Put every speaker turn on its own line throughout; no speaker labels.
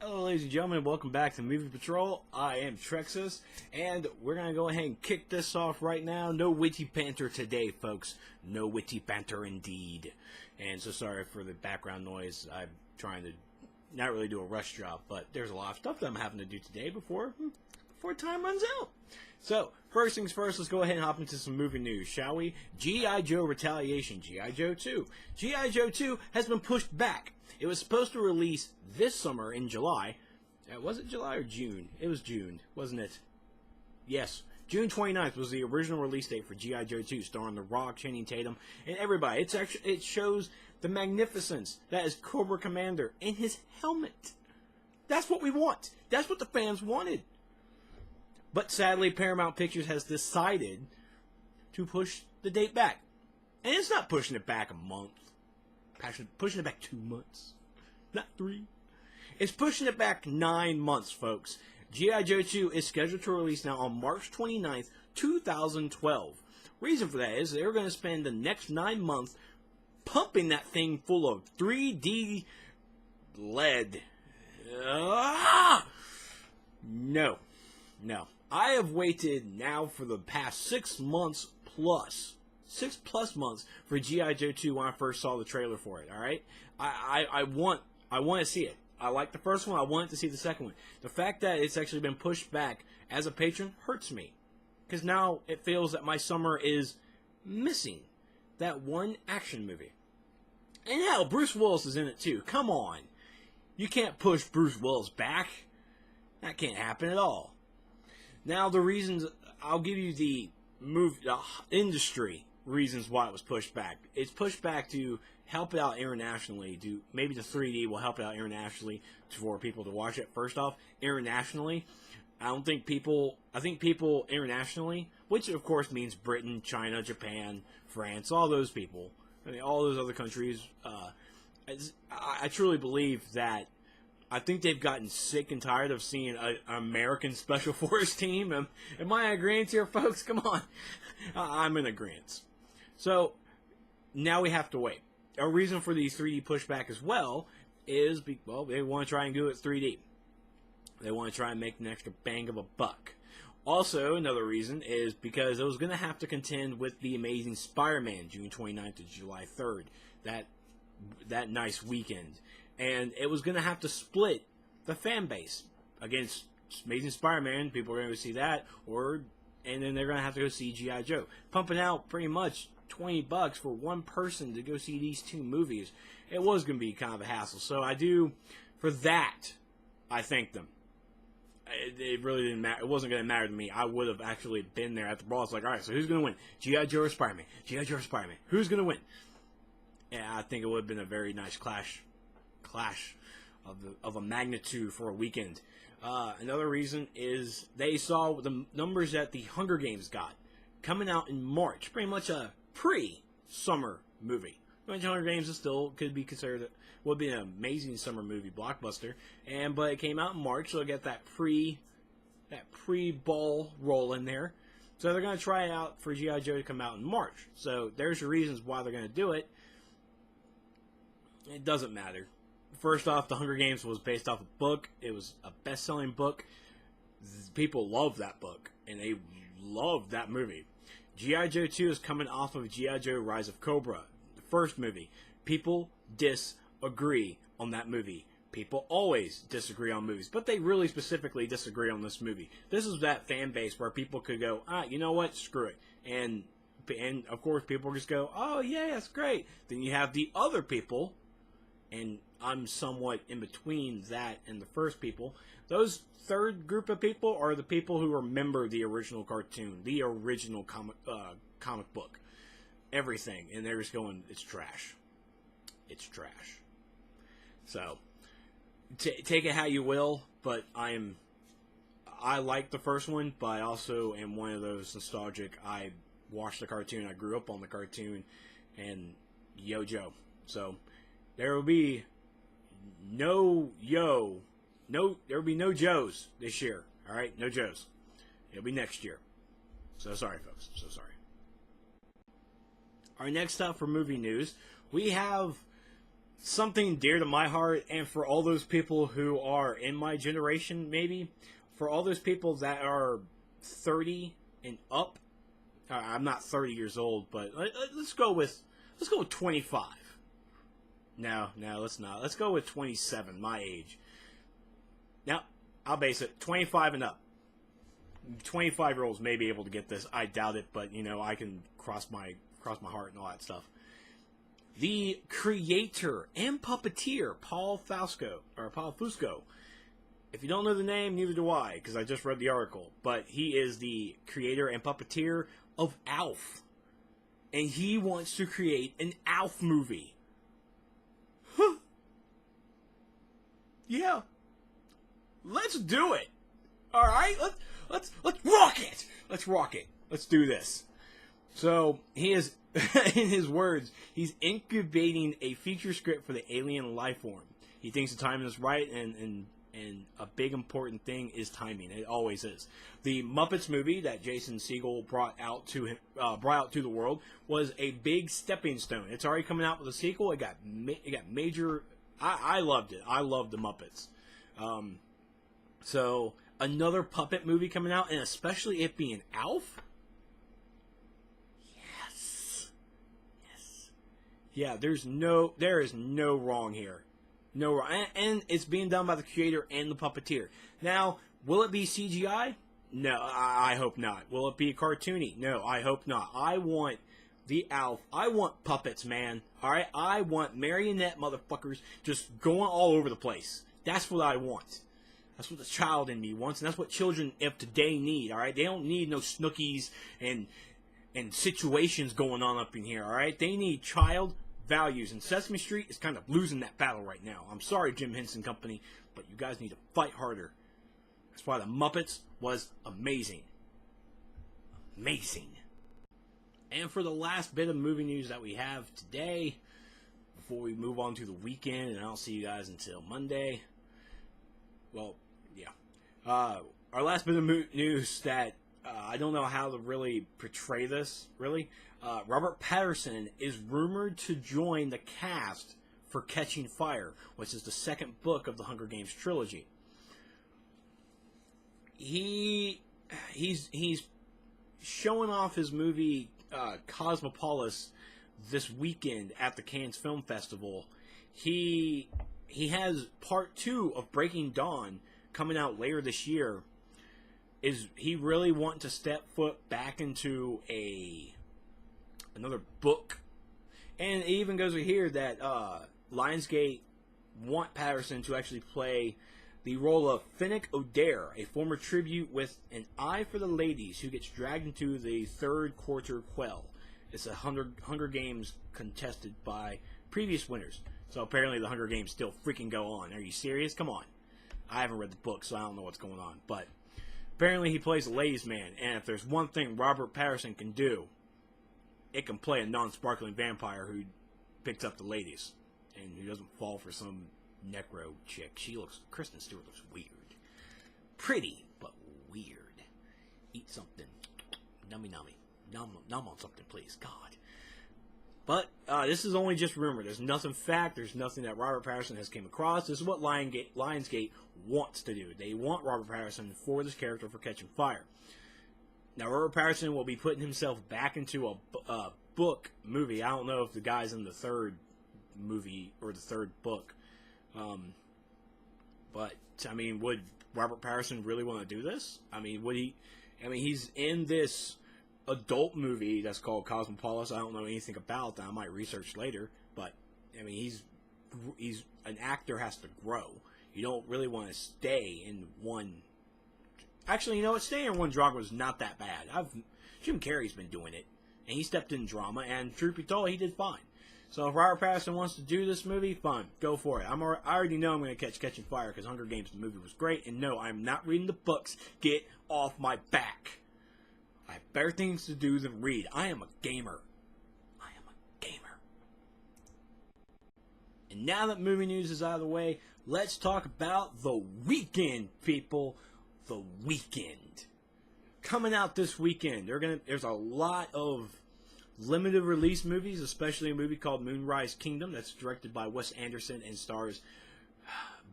Hello ladies and gentlemen, welcome back to Movie Patrol. I am Trexlight, and we're going to go ahead and kick this off right now. No witty banter today, folks. No witty banter indeed. And so sorry for the background noise. I'm trying to not really do a rush job, but there's a lot of stuff that I'm having to do today before time runs out. So, first things first, let's go ahead and hop into some movie news, shall we? G.I. Joe Retaliation, G.I. Joe 2. G.I. Joe 2 has been pushed back. It was supposed to release this summer in July. Was it July or June? It was June, wasn't it? Yes. June 29th was the original release date for G.I. Joe 2, starring The Rock, Channing Tatum, and everybody. It shows the magnificence that is Cobra Commander in his helmet. That's what we want. That's what the fans wanted. But sadly, Paramount Pictures has decided to push the date back. And it's not pushing it back a month. Pushing it back 2 months. Not 3. It's pushing it back 9 months, folks. G.I. Joe 2 is scheduled to release now on March 29th, 2012. Reason for that is they're going to spend the next 9 months pumping that thing full of 3D lead. No. I have waited now for the past 6 months plus. 6+ months for G.I. Joe 2 when I first saw the trailer for it, alright? I want to see it. I like the first one. I wanted to see the second one. The fact that it's actually been pushed back as a patron hurts me. Because now it feels that my summer is missing that one action movie. And hell, Bruce Willis is in it too. Come on. You can't push Bruce Willis back. That can't happen at all. Now, the reasons, I'll give you the industry reasons why it was pushed back. It's pushed back to help it out internationally. Maybe the 3D will help it out internationally for people to watch it. First off, internationally, I think people internationally, which of course means Britain, China, Japan, France, all those people, I mean, all those other countries, I truly believe that I think they've gotten sick and tired of seeing an American Special Forces team. Am I in agreement here, folks? Come on. I'm in agreement. So, now we have to wait. A reason for these 3D pushback as well is, they want to try and do it 3D. They want to try and make an extra bang of a buck. Also, another reason is because it was going to have to contend with The Amazing Spider-Man, June 29th to July 3rd. That nice weekend. And it was going to have to split the fan base against Amazing Spider-Man. People are going to go see that, and then they're going to have to go see G.I. Joe. Pumping out pretty much $20 for one person to go see these two movies. It was going to be kind of a hassle. So for that, I thank them. It really didn't matter. It wasn't going to matter to me. I would have actually been there at the brawl. It's like, all right, so who's going to win? G.I. Joe or Spider-Man? G.I. Joe or Spider-Man? Who's going to win? And I think it would have been a very nice clash of a magnitude for a weekend. Another reason is they saw the numbers that the Hunger Games got coming out in March, pretty much a pre-summer movie. Hunger Games is still could be considered would be an amazing summer movie blockbuster, but it came out in March, so it got that pre-ball roll in there. So they're going to try it out for G.I. Joe to come out in March. So there's your reasons why they're going to do it. It doesn't matter. First off, The Hunger Games was based off a book. It was a best-selling book. People love that book, and they love that movie. G.I. Joe 2 is coming off of G.I. Joe Rise of Cobra, the first movie. People disagree on that movie. People always disagree on movies, but they really specifically disagree on this movie. This is that fan base where people could go, you know what, screw it. And of course, people just go, oh, yeah, that's great. Then you have the other people, and I'm somewhat in between that and the first people. Those third group of people are the people who remember the original cartoon, the original comic book, everything, and they're just going, it's trash. It's trash. So, take it how you will, but I like the first one, but I also am one of those nostalgic. I watched the cartoon, I grew up on the cartoon, and yo Joe. So, there will be no Joes this year. Alright? No Joes. It'll be next year. So sorry, folks. So sorry. Our next up for movie news, we have something dear to my heart, and for all those people who are in my generation, maybe, for all those people that are 30 and up. I'm not 30 years old, but let's go with 25. No, let's not. Let's go with 27, my age. Now, I'll base it 25 and up. 25-year-olds may be able to get this. I doubt it, but I can cross my heart and all that stuff. The creator and puppeteer Paul Fusco. If you don't know the name, neither do I, because I just read the article. But he is the creator and puppeteer of Alf, and he wants to create an Alf movie. Huh. Yeah. Let's do it. All right. Let's rock it. Let's rock it. Let's do this. So he is, in his words, he's incubating a feature script for the alien life form. He thinks the timing is right, and a big important thing is timing. It always is. The Muppets movie that Jason Segel brought out to the world was a big stepping stone. It's already coming out with a sequel. It got major. I loved it. I loved the Muppets. So another puppet movie coming out, and especially it being Alf. Yes. Yeah. There is no wrong here. No wrong, and it's being done by the creator and the puppeteer. Now, will it be CGI? No, I hope not. Will it be cartoony? No, I hope not. I want the Alf. I want puppets, man. All right, I want marionette motherfuckers just going all over the place. That's what I want. That's what the child in me wants, and that's what children of today need. All right, they don't need no Snookies and situations going on up in here. All right, they need child values, and Sesame Street is kind of losing that battle right now. I'm sorry, Jim Henson Company, but you guys need to fight harder. That's why the Muppets was amazing. Amazing. And for the last bit of movie news that we have today, before we move on to the weekend, and I'll see you guys until Monday. Well, yeah. Our last bit of news that I don't know how to really portray this, really. Robert Pattinson is rumored to join the cast for Catching Fire, which is the second book of the Hunger Games trilogy. He's showing off his movie Cosmopolis this weekend at the Cannes Film Festival. He has part 2 of Breaking Dawn coming out later this year. Is he really wanting to step foot back into another book? And it even goes here that Lionsgate want Patterson to actually play the role of Finnick Odair, a former tribute with an eye for the ladies who gets dragged into the third quarter quell. It's a Hunger Games contested by previous winners. So apparently the Hunger Games still freaking go on. Are you serious? Come on. I haven't read the book, so I don't know what's going on. But apparently he plays a ladies' man. And if there's one thing Robert Pattinson can do, it can play a non-sparkling vampire who picks up the ladies. And who doesn't fall for some necro chick. Kristen Stewart looks weird. Pretty, but weird. Eat something. Nummy. Numb on something, please. God. But this is only just rumor. There's nothing fact. There's nothing that Robert Pattinson has came across. This is what Lionsgate wants to do. They want Robert Pattinson for this character for Catching Fire. Now, Robert Pattinson will be putting himself back into a book movie. I don't know if the guy's in the third movie or the third book. But, I mean, would Robert Pattinson really want to do this? I mean, would he? I mean, he's in this adult movie that's called Cosmopolis. I don't know anything about that. I might research later. But, I mean, he's an actor has to grow. You don't really want to stay in one. Actually, you know what? Staying in one genre is not that bad. Jim Carrey's been doing it, and he stepped in drama, and truth be told, he did fine. So if Robert Pattinson wants to do this movie, fine, go for it. I already know I'm going to catch Catching Fire because Hunger Games, the movie, was great. And no, I'm not reading the books. Get off my back. I have better things to do than read. I am a gamer. And now that movie news is out of the way, let's talk about the weekend, people. The weekend. Coming out this weekend, there's a lot of limited release movies, especially a movie called Moonrise Kingdom that's directed by Wes Anderson and stars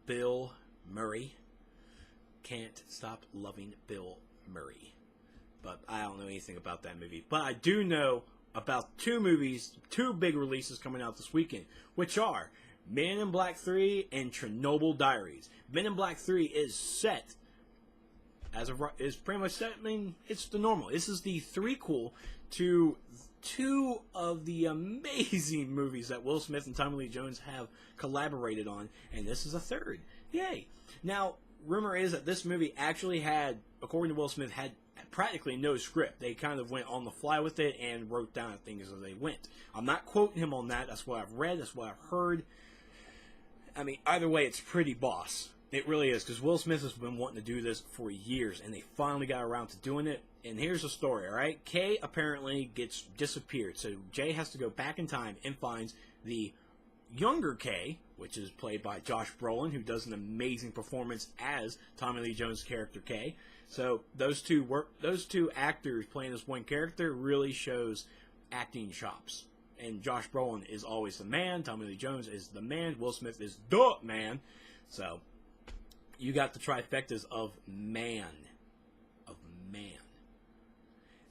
Bill Murray. Can't stop loving Bill Murray. But I don't know anything about that movie. But I do know about two movies, two big releases coming out this weekend, which are Men in Black 3 and Chernobyl Diaries. Men in Black 3 is set is pretty much set. I mean, it's the normal. This is the threequel to two of the amazing movies that Will Smith and Tommy Lee Jones have collaborated on, and this is a third. Yay! Now, rumor is that this movie actually had, according to Will Smith, had practically no script. They kind of went on the fly with it and wrote down things as they went. I'm not quoting him on that. That's what I've read. That's what I've heard. I mean, either way, it's pretty boss. It really is, because Will Smith has been wanting to do this for years, and they finally got around to doing it. And here's the story, all right? Kay apparently gets disappeared, so Jay has to go back in time and finds the younger Kay, which is played by Josh Brolin, who does an amazing performance as Tommy Lee Jones' character Kay. So those two actors playing this one character really shows acting chops. And Josh Brolin is always the man. Tommy Lee Jones is the man. Will Smith is the man. So you got the trifectas of man.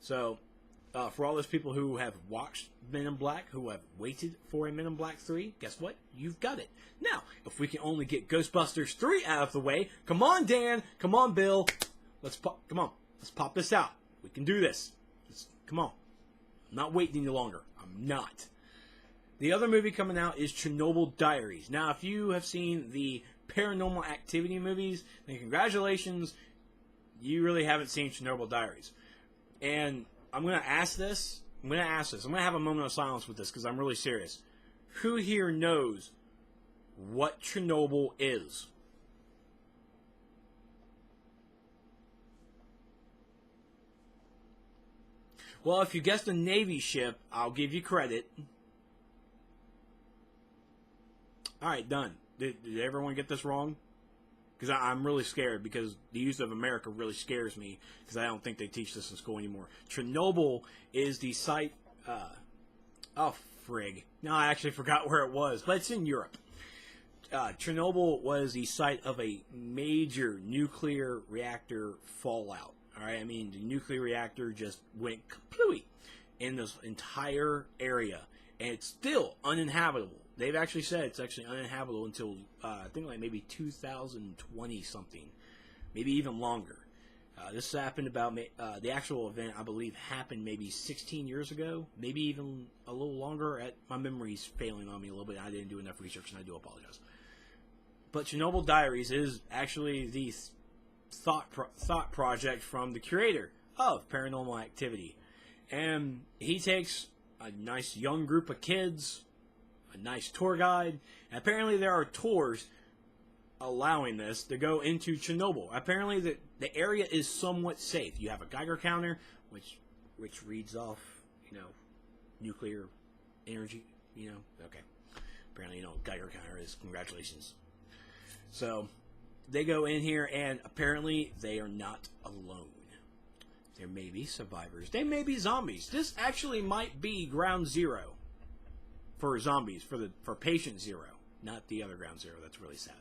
So for all those people who have watched Men in Black, who have waited for a Men in Black 3, guess what? You've got it. Now, if we can only get Ghostbusters 3 out of the way, come on, Dan. Come on, Bill. Come on. Let's pop this out. We can do this. Come on. I'm not waiting any longer. I'm not. The other movie coming out is Chernobyl Diaries. Now, if you have seen the Paranormal Activity movies, then congratulations. You really haven't seen Chernobyl Diaries. And I'm going to ask this. I'm going to have a moment of silence with this because I'm really serious. Who here knows what Chernobyl is? Well, if you guessed a Navy ship, I'll give you credit. Alright, done. Did everyone get this wrong? Because I'm really scared, because the use of America really scares me, because I don't think they teach this in school anymore. Chernobyl is the site... oh, frig. No, I actually forgot where it was, but it's in Europe. Chernobyl was the site of a major nuclear reactor fallout. Alright, I mean, the nuclear reactor just went kaplooey in this entire area, and it's still uninhabitable. They've actually said it's actually uninhabitable until, I think, like maybe 2020 something, maybe even longer. This happened about, the actual event, I believe, happened maybe 16 years ago, maybe even a little longer. My memory's failing on me a little bit. I didn't do enough research, and I do apologize. But Chernobyl Diaries is actually the thought project from the creator of Paranormal Activity. And he takes a nice young group of kids, a nice tour guide, and apparently there are tours allowing this to go into Chernobyl. Apparently the area is somewhat safe. You have a Geiger counter, which reads off, nuclear energy, okay. Apparently you know what Geiger counter is. Congratulations. So they go in here, and apparently they are not alone. There may be survivors. They may be zombies. This actually might be ground zero for zombies, for patient zero, not the other ground zero. That's really sad.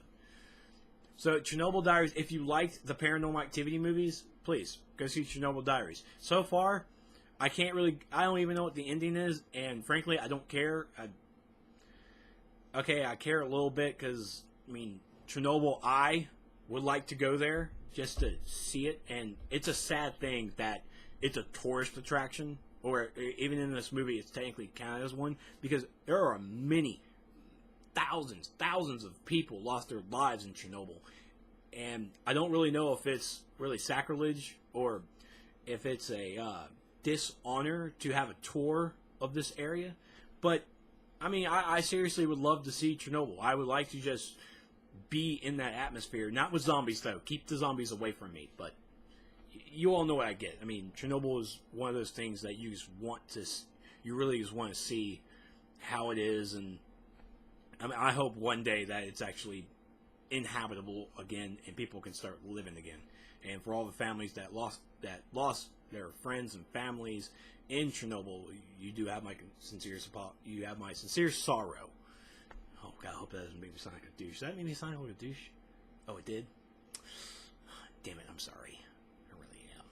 So Chernobyl Diaries, if you liked the Paranormal Activity movies, please go see Chernobyl Diaries. So far, I don't even know what the ending is, and frankly, I don't care. I care a little bit because, Chernobyl, I would like to go there just to see it, and it's a sad thing that it's a tourist attraction, or even in this movie it's technically counted as one, because there are many thousands of people lost their lives in Chernobyl, and I don't really know if it's really sacrilege or if it's a dishonor to have a tour of this area, but I seriously would love to see Chernobyl. I would like to just be in that atmosphere, not with zombies though. Keep the zombies away from me, but you all know what I get. Chernobyl is one of those things that you really just want to see how it is, and I hope one day that it's actually inhabitable again and people can start living again. And for all the families that lost their friends and families in Chernobyl, you do have my sincere sorrow. Oh God, I hope that doesn't make me sound like a douche. Does that make me sound like a douche? Oh, it did? Damn it, I'm sorry. I really am.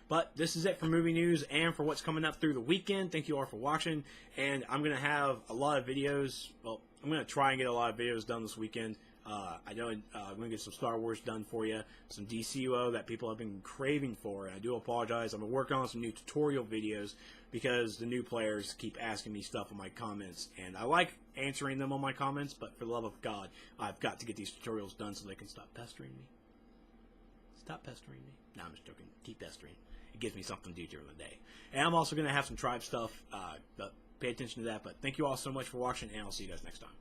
But this is it for movie news and for what's coming up through the weekend. Thank you all for watching. And I'm going to have a lot of videos. Well, I'm going to try and get a lot of videos done this weekend. I know I'm going to get some Star Wars done for you, some DCUO that people have been craving for, and I do apologize. I've been working on some new tutorial videos because the new players keep asking me stuff in my comments, and I like answering them on my comments, but for the love of God, I've got to get these tutorials done so they can stop pestering me. Stop pestering me. No, I'm just joking. Keep pestering. It gives me something to do during the day. And I'm also going to have some tribe stuff, but pay attention to that. But thank you all so much for watching, and I'll see you guys next time.